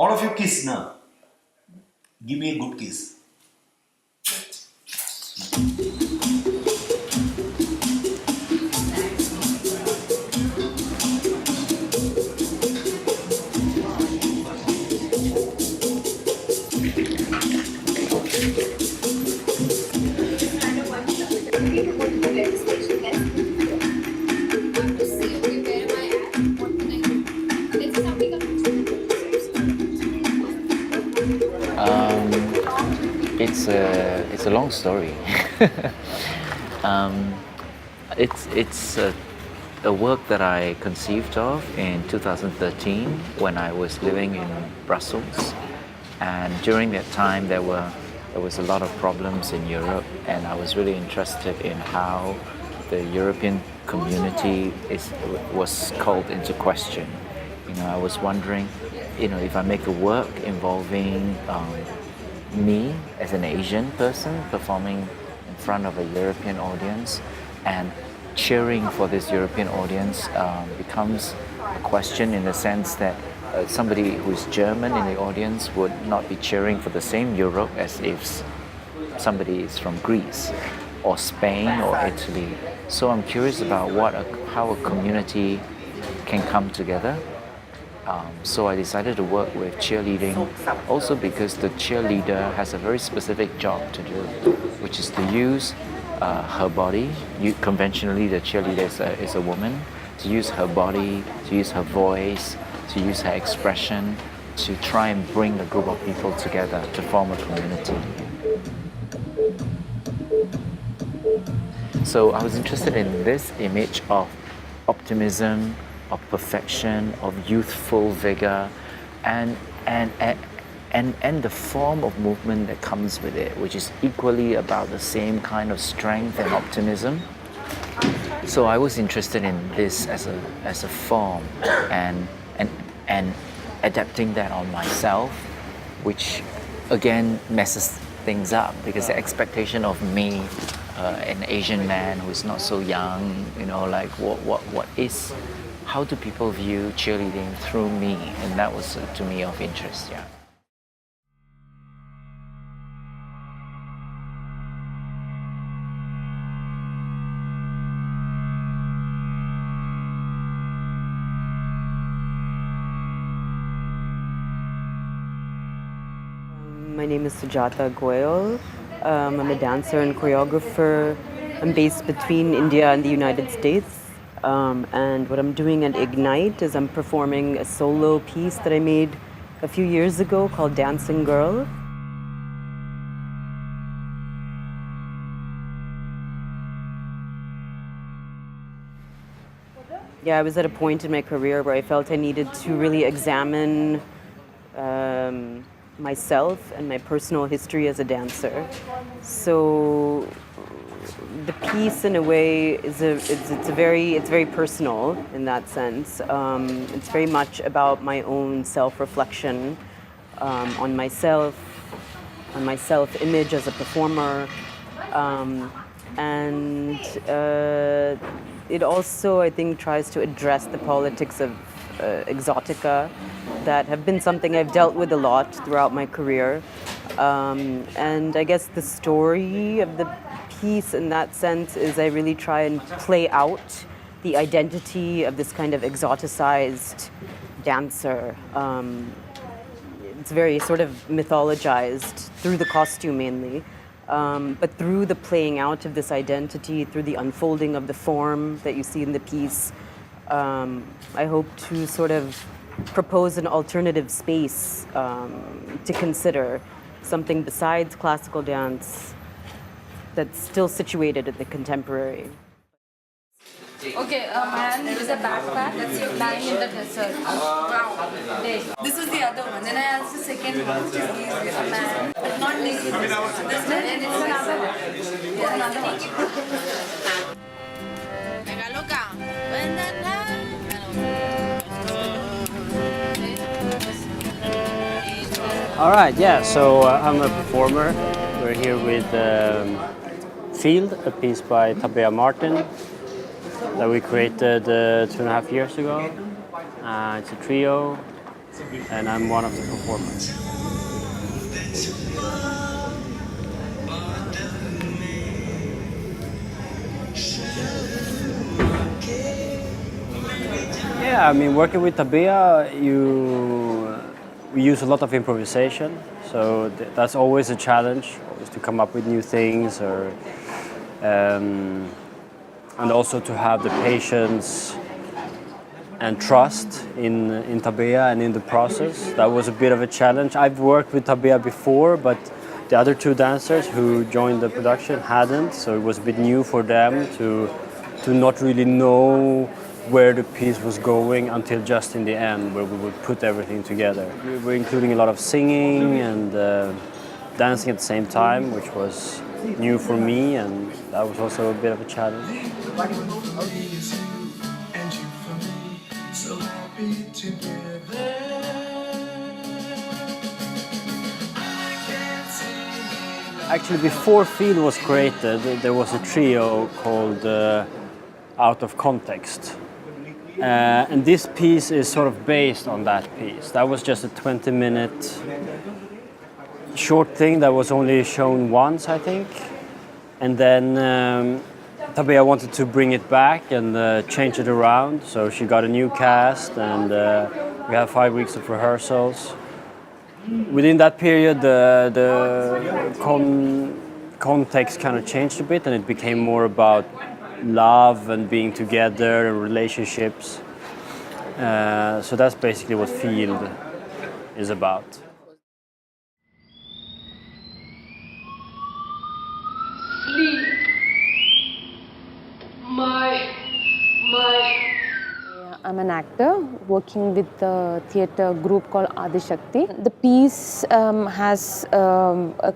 All of you kiss now. Give me a good kiss. It's a long story. It's a work that I conceived of in 2013 when I was living in Brussels, and during that time there was a lot of problems in Europe, and I was really interested in how the European community was called into question. I was wondering, if I make a work involving me as an Asian person performing in front of a European audience and cheering for this European audience becomes a question in the sense that somebody who is German in the audience would not be cheering for the same Europe as if somebody is from Greece or Spain or Italy. So I'm curious about how a community can come together. So I decided to work with cheerleading, also because the cheerleader has a very specific job to do, which is to use her body. Conventionally, the cheerleader is a woman. To use her body, to use her voice, to use her expression, to try and bring a group of people together to form a community. So I was interested in this image of optimism, of perfection, of youthful vigor, and the form of movement that comes with it, which is equally about the same kind of strength and optimism. So I was interested in this as a form, and adapting that on myself, which again messes things up, because the expectation of me, an Asian man who is not so young, like how do people view cheerleading through me? And that was to me of interest, yeah. My name is Sujata Goel. I'm a dancer and choreographer. I'm based between India and the United States. And what I'm doing at Ignite is I'm performing a solo piece that I made a few years ago called Dancing Girl. Yeah, I was at a point in my career where I felt I needed to really examine myself and my personal history as a dancer. So the piece, in a way, it's very personal in that sense. It's very much about my own self-reflection on my self-image as a performer, and it also, I think, tries to address the politics of exotica that have been something I've dealt with a lot throughout my career. And I guess the story of the piece in that sense is I really try and play out the identity of this kind of exoticized dancer. It's very sort of mythologized through the costume mainly, but through the playing out of this identity, through the unfolding of the form that you see in the piece, I hope to sort of propose an alternative space to consider, something besides classical dance that's still situated in the contemporary. Okay, a man with a backpack that's lying in the desert. Wow. This was the other one. Then I asked the second one, which is easy. A man, but not naked. This one, and it's another one. There's another one. All right, yeah, so I'm a performer. We're here with Field, a piece by Tabea Martin that we created 2.5 years ago. It's a trio, and I'm one of the performers. Yeah, I mean, working with Tabea, we use a lot of improvisation, so that's always a challenge, always to come up with new things, and also to have the patience and trust in Tabea and in the process. That was a bit of a challenge. I've worked with Tabea before, but the other two dancers who joined the production hadn't, so it was a bit new for them to not really know where the piece was going until just in the end, where we would put everything together. We were including a lot of singing and dancing at the same time, which was new for me, and that was also a bit of a challenge. Actually, before Field was created, there was a trio called Out of Context. And this piece is sort of based on that piece. That was just a 20-minute short thing that was only shown once, I think. And then Tabea wanted to bring it back and change it around. So she got a new cast, and we had 5 weeks of rehearsals. Within that period, the context kind of changed a bit, and it became more about love and being together and relationships. So that's basically what Field is about. Sleep. My. I'm an actor working with a theatre group called Adi Shakti. The piece has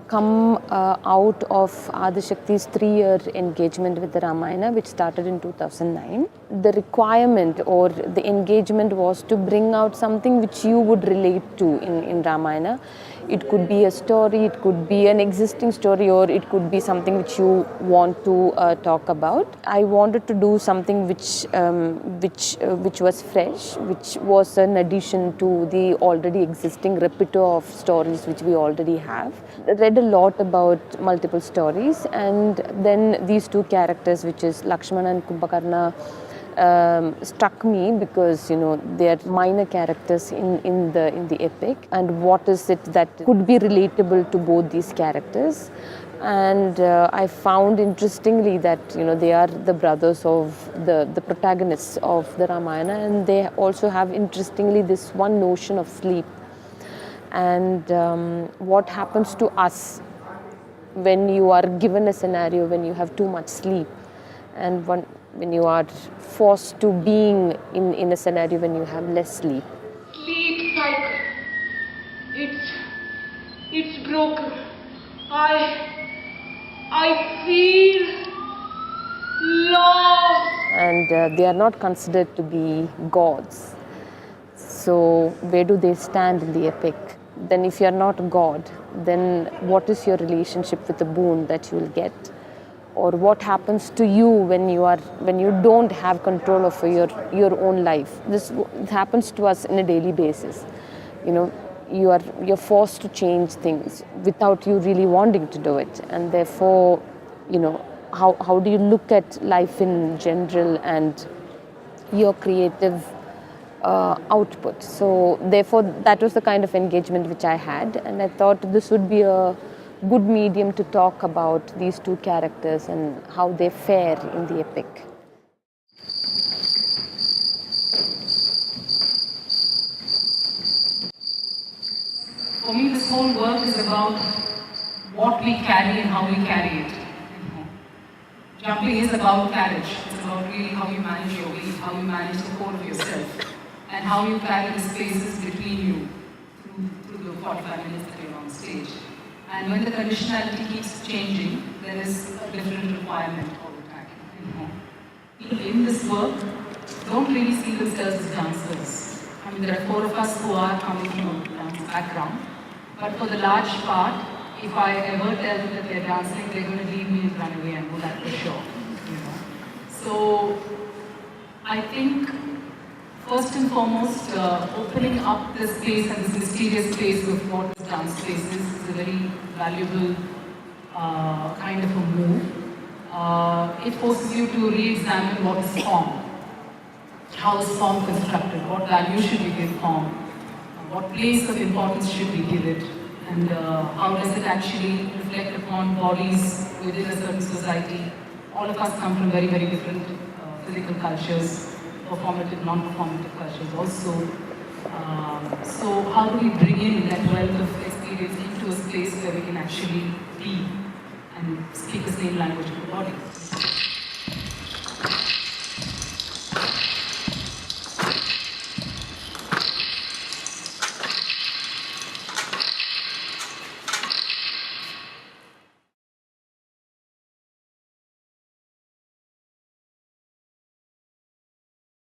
come out of Adi Shakti's 3-year engagement with the Ramayana, which started in 2009. The requirement or the engagement was to bring out something which you would relate to in Ramayana. It could be a story, it could be an existing story, or it could be something which you want to talk about. I wanted to do something which was fresh, which was an addition to the already existing repertoire of stories which we already have. I read a lot about multiple stories, and then these two characters, which is Lakshmana and Kumbhakarna, struck me because they are minor characters in the epic, and what is it that could be relatable to both these characters. And I found interestingly that they are the brothers of the protagonists of the Ramayana, and they also have interestingly this one notion of sleep, and what happens to us when you are given a scenario when you have too much sleep, and when you are forced to being in a scenario when you have less sleep. Sleep cycle. It's broken. I feel lost. And they are not considered to be gods. So where do they stand in the epic? Then if you are not a god, then what is your relationship with the boon that you will get? Or what happens to you when you don't have control over your own life? This happens to us on a daily basis. You're forced to change things without you really wanting to do it, and therefore, how do you look at life in general and your creative output? So therefore, that was the kind of engagement which I had, and I thought this would be a good medium to talk about these two characters and how they fare in the epic. For me, this whole work is about what we carry and how we carry it. Jumping is about carriage. It's about really how you manage your weight, how you manage the core of yourself, and how you carry the spaces between you through the 45 minutes that you're on stage. And when the conditionality keeps changing, there is a different requirement all the time. People in this work don't really see themselves as dancers. I mean, there are 4 of us who are coming from a dance background, but for the large part, if I ever tell them that they're dancing, they're going to leave me and run away and go that for sure. So I think first and foremost, opening up this space and this mysterious space of what this dance space is a very valuable kind of a move. It forces you to re-examine what is form. How is form constructed? What value should we give form? What place of importance should we give it? And how does it actually reflect upon bodies within a certain society? All of us come from very, very different physical cultures, performative, non-performative cultures also. So how do we bring in that wealth of experience into a space where we can actually be and speak the same language of the body?